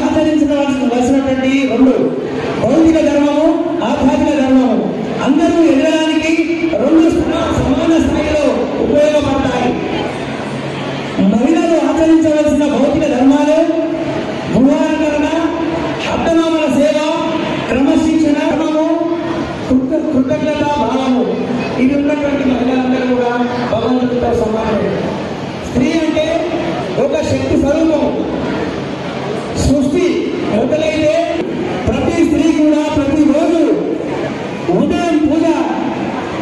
ఆచరించవలసినటువంటి రెండు భౌతిక ధర్మము, ఆధ్యాత్మిక ధర్మము అందరూ ఎదగడానికి రెండు సమాన స్థాయిలో ఉపయోగపడతాయి. మహిళలు ఆచరించవలసిన భౌతిక ధర్మాలు గృహాలంకరణ, అత్తమామల సేవ, క్రమశిక్షణ, కృతజ్ఞత భావము. ఇది ఉన్నటువంటి మహిళలందరూ కూడా భగవంతుడితో సమానమే. స్త్రీ అంటే ఒక శక్తి స్వరూపం. సృష్టి మొదలైతే ప్రతి స్త్రీ కూడా ప్రతిరోజు ఉదయం పూజ,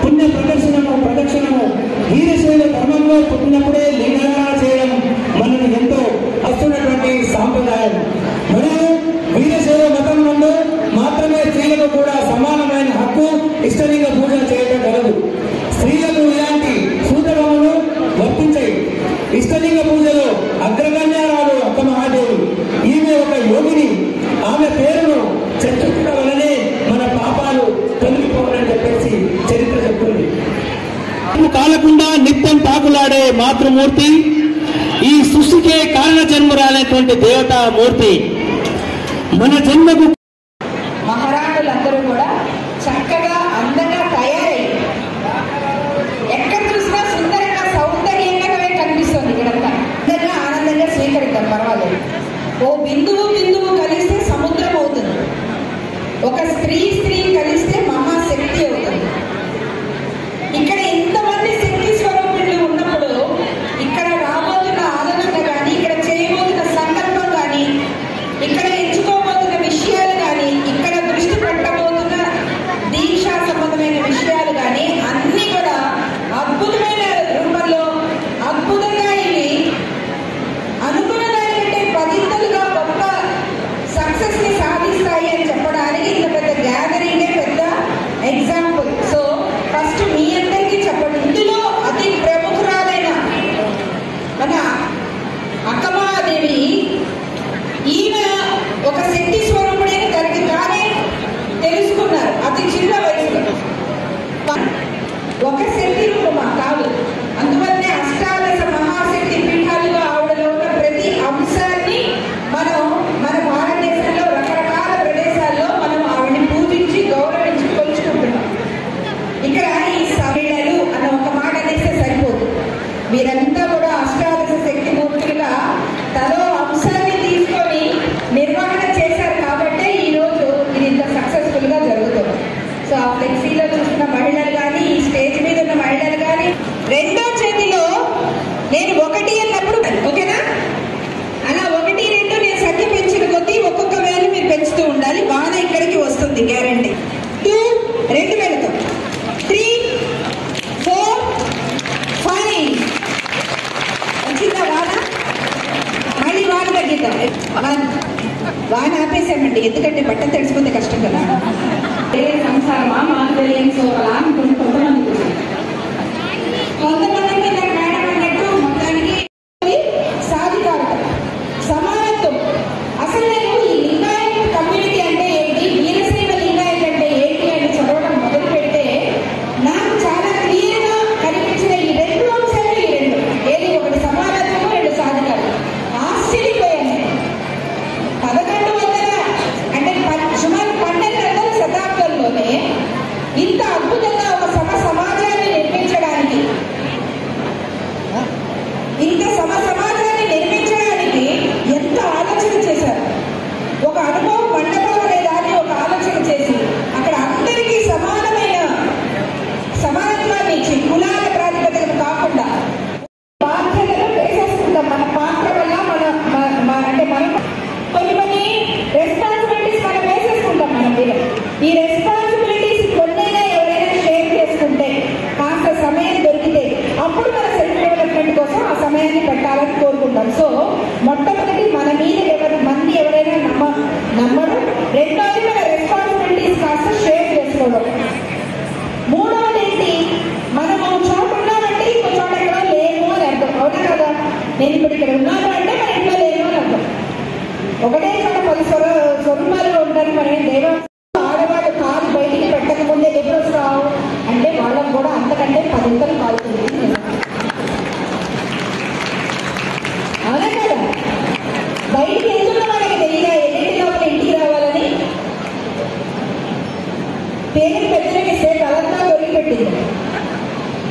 పుణ్య ప్రదక్షిణము వీరశైవ ధర్మంలో పుట్టినప్పుడే లింగారాధన చేయడం మనకు ఎంతో వస్తున్నటువంటి సాంప్రదాయం. మరియు వీరశైవ మతం నుండి మాత్రమే స్త్రీలకు కూడా సమానమైన హక్కు ఇష్టలింగ పూజ చేయడం కలదు. స్త్రీలకు ఇలాంటి సూత్రములు వర్తించాయి. ఇష్టలింగ పూజలో అగ్రగణ్యారాలు అక్క మహాదేవి. ఈమె ఒక యోగిని. ఆమె పేరును చర్చించడం వల్లనే మన పాపాలు తొలగిపోవాలని చెప్పేసి చరిత్ర చెప్తుంది. కాలకుండా నిత్యం తాకులాడే మాతృమూర్తి, ఈ సృష్టికే కారణ జన్మరాలైనటువంటి దేవతామూర్తి. మన జన్మకు మహారాణులందరూ కూడా చక్కగా అందంగా తయారై ఎక్కడ చూసినా సుందరంగా సౌందర్యంగానే కనిపిస్తుంది. ఇక్కడంతా అందరిగా ఆనందంగా స్వీకరిద్దాం, పర్వాలేదు. ఓ బిందువు బిందువు కలిస్తే సముద్రం అవుతుంది. ఒక స్త్రీ కలిస్తే మహాశక్తి అవుతుంది. ఇక్కడ ఇంతమంది శక్తి స్వరూపులు ఉన్నప్పుడు ఇక్కడ రాబోతున్న ఆలోచన కానీ, ఇక్కడ చేయబోతున్న సంకల్పం కానీ, ఇక్కడ ఎంచుకోబోతున్న విషయాలు కానీ, ఇక్కడ దృష్టి పెట్టబోతున్న దీక్షా సంబంధమైన విషయాలు కానీ అన్ని కూడా అద్భుతమైన రూపంలో అద్భుతంగా ఇవి అనుకున్న దానికంటే పదింతలుగా గొప్ప సక్సెస్ ని సాధిస్తాయి అని చెప్పడానికి ఇంత పెద్ద గ్యాదరింగే పెద్ద ఎగ్జాంపుల్. సో ఫస్ట్ మీ అందరికీ చెప్పండి. ఇందులో అతి ప్రముఖురాలైన మన అక్కమాదేవి, ఈమె ఒక శక్తి స్వరూపుడైన తనకి తానే తెలుసుకున్నారు అతి చిన్న వయసులో. ఒక శక్తి రూపమా కాదు. అందువల్లనే అష్టాదశ మహాశక్తి పీఠాలుగా ఆవిడలో ఉన్న ప్రతి అంశాన్ని మనం మన భారతదేశంలో రకరకాల ప్రదేశాల్లో మనం ఆవిడని పూజించి గౌరవించి కొలుచుకుంటున్నాం. ఇక్కడ ఈ సభలు అన్న ఒక మాట అనేస్తే సరిపోదు. వీరంతా కూడా అష్టాదశ శక్తి మూర్తులుగా తలో అంశాన్ని తీసుకొని నిర్వహణ చేశారు కాబట్టే ఈ రోజు ఇది ఇంత సక్సెస్ఫుల్ గా జరుగుతుంది. సో ఆ ఫ్లెక్సీలో చూస్తున్న మహిళలు కానీ, ఈ స్టేజ్ మీద ఉన్న మహిళలు కానీ, రెండో చేతిలో నేను ఒకటి అన్నప్పుడు ఓకేనా, అలా 1, 2 నేను సంఖ్య పెంచిన కొద్దీ ఒక్కొక్క వేలు మీరు పెంచుతూ ఉండాలి. వాన ఇక్కడికి వస్తుంది గ్యారంటీ. 2 2 వేలతో 3 4 5 వచ్చిందా వాన? మళ్ళీ వాన తగ్గిద్దాం. వాన ఆపేసామండి, ఎందుకంటే బట్టలు తడిసిపోతే కష్టం కదా. సంసారమా మాధుర్యం సోకలా అనుకుని కొంతమందికి మేడం అన్నట్టు మొత్తానికి సాధికారత, సమానత్వం. అసలు నేను ఈ లింగాయత్ కమ్యూనిటీ అంటే ఏంటి, వీరశైవ లింగాయత్ అంటే ఏంటి అని చదవడం మొదలు పెడితే నాకు చాలా క్లియర్ గా కనిపించిన ఈ రెండు అంశాలు, ఈ రెండు ఏది, ఒకటి సమానత్వం, 2 సాధికారత. ఆశ్చర్యపోయాను. 1100 అంటే సుమారు 1200 శతాబ్దంలోనే ఇంత అద్భుతంగా ఒక సమాజాన్ని నిర్మించడానికి, ఎంత ఆలోచన చేశారు. ఒక అనుభవం మండపం లేదా అని ఒక ఆలోచన చేసి అక్కడ అందరికీ సమానత్వాన్ని ఇచ్చి, కులాల ప్రాతిపదికన కాకుండా బాధ్యతలు వేసేసుకుంటాం. మన పాత్ర వల్ల అంటే మనం కొన్ని రెస్పాన్సిబిలిటీస్ మనం వేసేసుకుంటాం. మనం ఈ రెస్పాన్సిబిలిటీస్ కొన్నైనా ఎవరైనా షేర్ చేసుకుంటే, కాస్త సమయం దొరికితే అప్పుడు మన సెల్ఫ్ డెవలప్మెంట్ కోసం ఆ సమయాన్ని పెట్టాలని కోరుకుంటాం. సో మొట్టమొదటి మన మీద మంది ఎవరైనా నమ్మడం, రెండోది మన రెస్పాన్సిబిలిటీస్ కాస్త షేర్ చేసుకోవడం, మూడవది ఏంటి, మనం ఒక చోట ఉన్నామంటే ఇంకో చోట ఎక్కడో లేము అని అర్థం. అవునా కదా? నేను ఇప్పుడు ఇక్కడ ఉన్నాను అంటే మన ఇంట్లో లేము అని అర్థం. ఒకటే చోట 10 స్వరూపాలు ఉంటారు. మన దేవ ఆడవాళ్ళు కాలు బయటికి పెట్టక ముందే ఎప్పుడు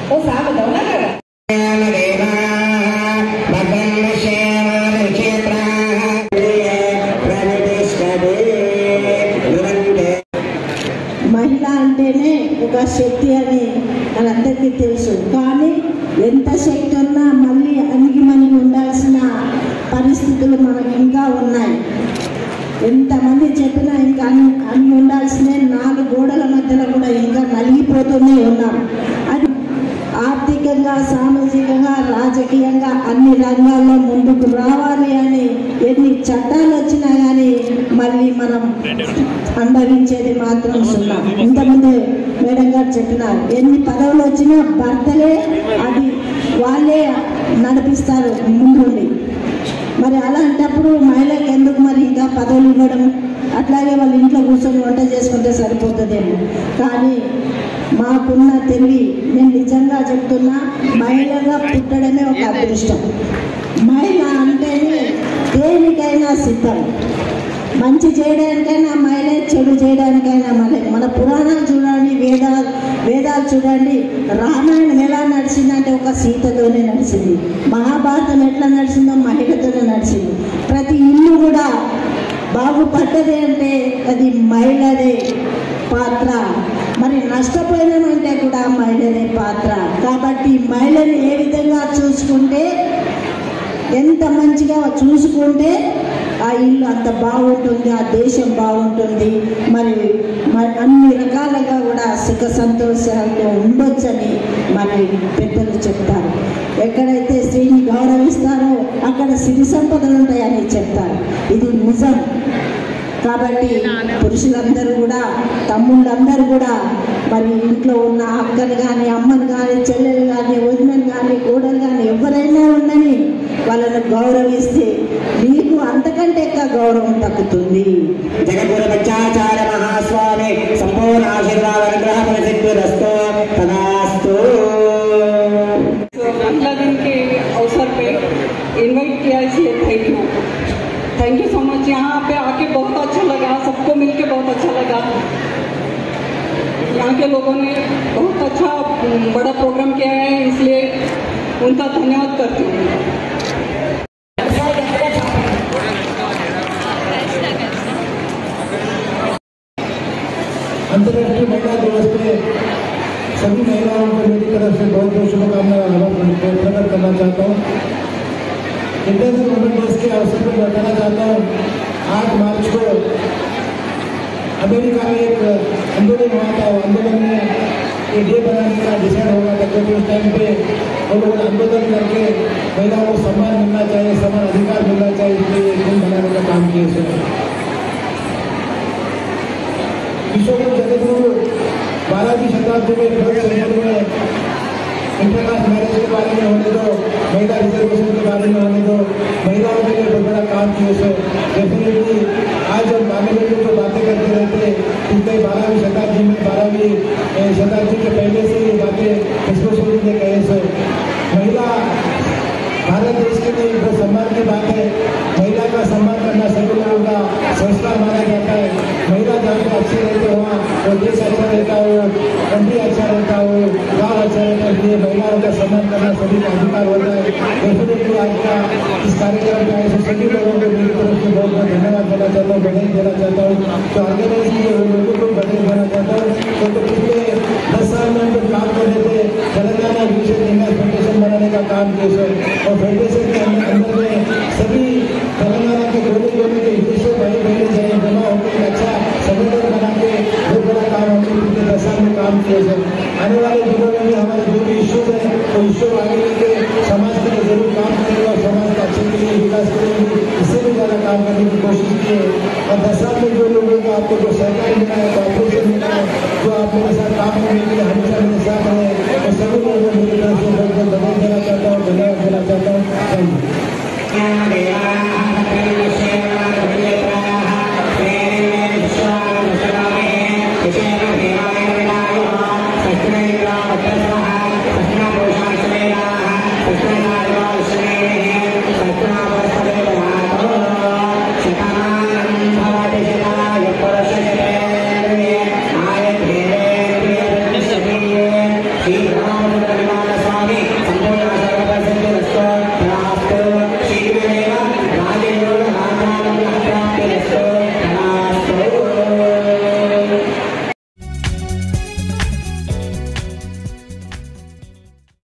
वो साहब बताओ ना कर మహిళ అంటేనే ఒక శక్తి అని మనందరికీ తెలుసు. కానీ ఎంత శక్తి ఉన్నా మళ్ళీ అణిగి మణిగి ఉండాల్సిన పరిస్థితులు మనకు ఇంకా ఉన్నాయి. ఎంతమంది చెప్పినా ఇంకా అన్ని ఉండాల్సిన 4 గోడల మధ్యలో కూడా ఇంకా నలిగిపోతూనే ఉన్నాం. అది ఆర్థికంగా, సామాజికంగా, రాజకీయంగా అన్ని రంగాల్లో ముందుకు రావాలి అని ఎన్ని చట్టాలు వచ్చినా కానీ మళ్ళీ మనం అనుభవించేది మాత్రం సున్నా. ఇంతకుముందు మేడం గారు చెప్పినారు, ఎన్ని పదవులు వచ్చినా భర్తలే అది వాళ్ళే నడిపిస్తారు ముందుండి. మరి అలాంటప్పుడు మహిళలకు ఎందుకు మరి ఇంకా పదవులు ఇవ్వడం? అట్లాగే వాళ్ళు ఇంట్లో కూర్చొని వంట చేసుకుంటే సరిపోతుందేమో. కానీ మాకున్న తెలివి, నేను నిజంగా చెప్తున్నా, మహిళగా పుట్టడమే ఒక అదృష్టం. మహిళ అంటేనే దేనికైనా సిద్ధం. మంచి చేయడానికైనా మహిళ, చెడు చేయడానికైనా మహిళ. మన పురాణాలు చూడండి, వేదాలు చూడండి. రామాయణం ఎలా నడిచిందంటే ఒక సీతతోనే నడిచింది. మహాభారతం ఎట్లా నడిచిందో మహిళతోనే నడిచింది. ప్రతి ఇల్లు కూడా బాగుపడ్డది అంటే అది మహిళదే పాత్ర. మరి నష్టపోయినామంటే కూడా మహిళదే పాత్ర. కాబట్టి మహిళని ఏ విధంగా చూసుకుంటే, ఎంత మంచిగా చూసుకుంటే ఆ ఇల్లు అంత బాగుంటుంది, ఆ దేశం బాగుంటుంది. మరి అన్ని రకాలుగా కూడా సుఖ సంతోషాలతో ఉండొచ్చని మరి పెద్దలు చెప్తారు. ఎక్కడైతే స్త్రీని గౌరవిస్తారో అక్కడ సిరి సంపదలు ఉంటాయని చెప్తారు. ఇది నిజం. కాబట్టి పురుషులందరూ కూడా, తమ్ముళ్ళందరూ కూడా మరి ఇంట్లో ఉన్న అక్కను కానీ, అమ్మను కానీ, చెల్లెలు కానీ, వదినలు కానీ, కోడలు కానీ ఎవరైనా ఉండని వాళ్ళను గౌరవిస్తే మీకు అంతకంటే ఎక్కువ గౌరవం దక్కుతుంది. జగద్గురు పంచాచార్య మహాస్వామి సంపూర్ణ ఆశీర్వాద అనుగ్రహ ప్రసిద్ధిరస్తు తదాస్తు. महिला दिन के अवसर पे इनवाइट किया, इसलिए थैंक यू सो मच. यहाँ पे आके बहुत अच्छा लगा, सबको मिलके बहुत अच्छा लगा. यहाँ के लोगों ने बहुत अच्छा बड़ा प्रोग्राम किया है, इसलिए उनका धन्यवाद करती हूँ. अंतर्राष्ट्रीय महिला दिवस पे सभी महिलाओं को मेरी तरफ से बहुत बहुत शुभकामनाएं प्रकट करना चाहता हूँ. इंटरनेशनल वुमेन डेज के अवसर पर बताना चाहता हूँ, 8 मार्च को अमेरिका में एक आंदोलन हुआ था. आंदोलन में ये डे बनाने का डिसाइड होगा था, क्योंकि उस टाइम पे वो लोग आंदोलन करके महिलाओं को सम्मान मिलना चाहिए, समान अधिकार मिलना चाहिए, इसलिए एक दिन बनाने का काम किया. विश्वगुरु जगतगुरु 12वीं शताब्दी में इंटरकास्ट मैरिज के बारे में होने दो, महिला रिजर्वेशन के बारे में होने दो, महिलाओं के लिए बहुत बड़ा काम किए. सो डेफिनेटली आज जब पार्लियामेंट में जो बातें करते रहते पिछले 12वीं शताब्दी में, 12वीं शताब्दी के पहले से ये बातें स्पेशली ने कहे. सो महिला भारत देश के लिए बहुत सम्मान की बात है. महिला का सम्मान करना सभी लोगों का संस्कार माना जाता है. महिला जहाँ पर अच्छी रहती है वहाँ वो देश अच्छा रहता हो, कंट्री अच्छा रहता हो, गाँव अच्छा रहता है. इसलिए महिलाओं का सम्मान करना सभी का अधिकार होता है. डेफिनेटली आज का इस कार्यक्रम में आए सभी लोगों को मेरी तरफ से बहुत बहुत धन्यवाद देना चाहता हूँ, बधाई देना चाहता हूँ. तो ऑर्गेनाइज किए हुए लोगों को बधाई देना चाहता हूँ. तो पिछले 10 साल में हम लोग काम कर रहे थे, तेलंगाना विशेष महिला फेडरेशन बनाने का काम किए. और फेडरेशन के अंदर में सभी तेलंगाना के कोने कोने के विदेशों भाई बहने जाए जमा होकर एक अच्छा संगठन बना के बहुत बड़ा काम हमने पिछले 10 साल में काम किया है. आने वाले दिनों में भी हमारे जो भी इश्यूज है वो इश्यू आगे लेके समाज के लिए जरूर काम करेगा और समाज के अच्छे के लिए, विकास के लिए इससे भी ज़्यादा काम करने की कोशिश की है. और 10 साल में जो लोगों को आपको जो सहकार मिला है, कॉर्पोरेशन मिला है, जो आप मेरे साथ काम करने के लिए हमेशा मेरे साथ रहे, और सभी लोगों को मेरी तरफ से बहुत बहुत बधाई देना चाहता हूँ, धन्यवाद देना चाहता हूँ. Thank you.